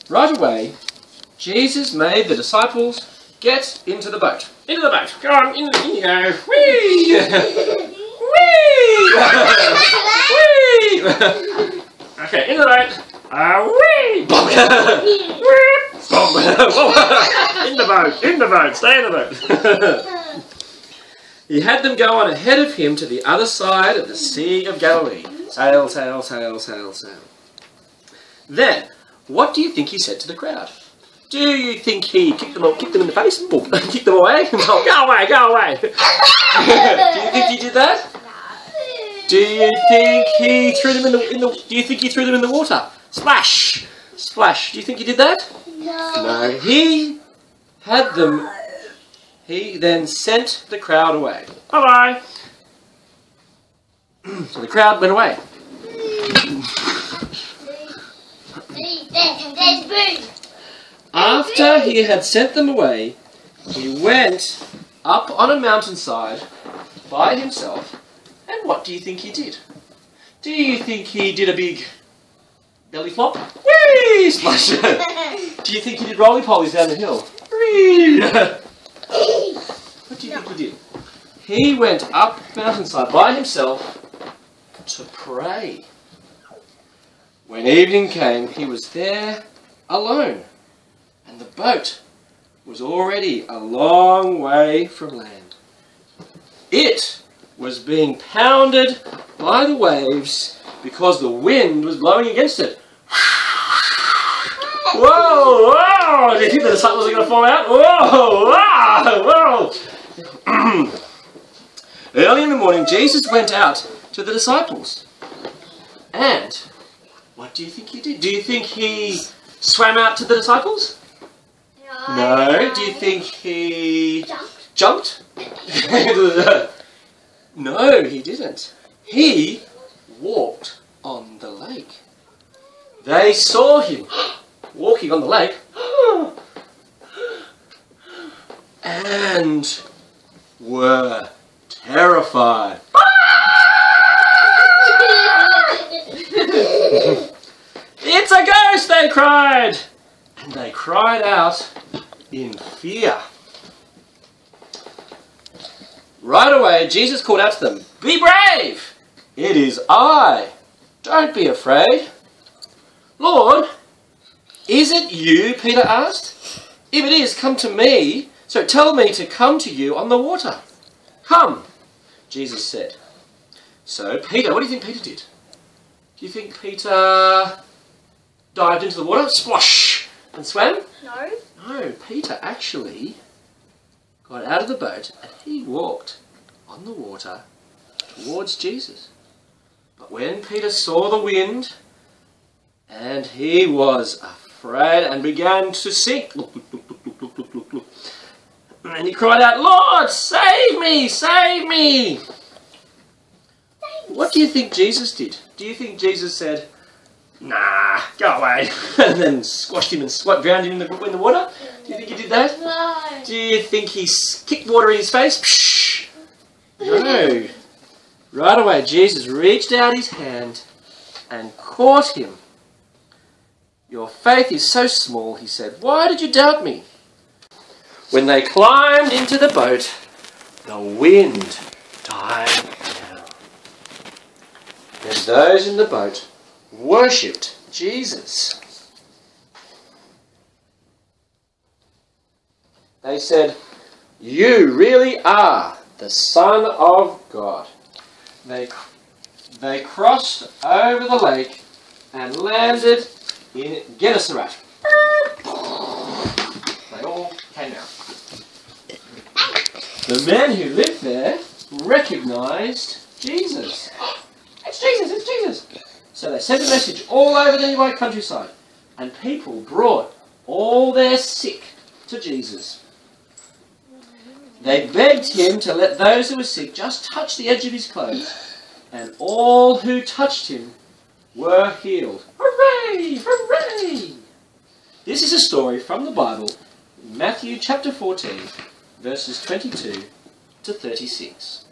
Right away, Jesus made the disciples get into the boat. Into the boat. Go on, in you go. Whee! Whee! Whee! Okay, into the boat. Whee! In the boat, stay in the boat. He had them go on ahead of him to the other side of the Sea of Galilee. Sail, sail, sail, sail, sail. Then, what do you think he said to the crowd? Do you think he kicked them in the face? Boom. Kicked them away? Oh, go away, go away. Do you think he did that? Do you think he threw them do you think he threw them in the water? Splash! Splash. Do you think he did that? No. He had them. He then sent the crowd away. Bye-bye. So the crowd went away. After he had sent them away, he went up on a mountainside by himself. And what do you think he did? Do you think he did a big belly flop? Whee! Splash! Do you think he did roly-polies down the hill? Whee! What do you think he did? He went up mountainside by himself to pray. When evening came, he was there alone, and the boat was already a long way from land. It was being pounded by the waves because the wind was blowing against it. Whoa, whoa! Did you think the disciples were going to fall out? Whoa, whoa, whoa! Early in the morning, Jesus went out to the disciples. And what do you think he did? Do you think he swam out to the disciples? No. Do you think he jumped? No, he didn't. He walked on the lake. They saw him walking on the lake and were terrified. It's a ghost, they cried. And they cried out in fear. Right away, Jesus called out to them, "Be brave! It is I. Don't be afraid." "Lord, is it you?" Peter asked. "If it is, come to me. So tell me to come to you on the water." "Come," Jesus said. So Peter, what do you think Peter did? Do you think Peter dived into the water, splosh, and swam? No. No, Peter actually got out of the boat and he walked on the water towards Jesus. But when Peter saw the wind, and he was afraid and began to sink, and he cried out, "Lord, save me, save me!" What do you think Jesus did? Do you think Jesus said, "Nah, go away," and then squashed him and drowned him in the water? Do you think he did that? No. Do you think he kicked water in his face? Psh! No. Right away, Jesus reached out his hand and caught him. "Your faith is so small," he said. "Why did you doubt me?" When they climbed into the boat, the wind died down. And those in the boat worshipped Jesus. They said, "You really are the Son of God." They crossed over the lake and landed in Gennesaret. They all came out. The men who lived there recognized Jesus. "It's Jesus, it's Jesus." So they sent a message all over the nearby countryside, and people brought all their sick to Jesus. They begged him to let those who were sick just touch the edge of his clothes, and all who touched him were healed. Hooray! Hooray! This is a story from the Bible, Matthew chapter 14, verses 22 to 36.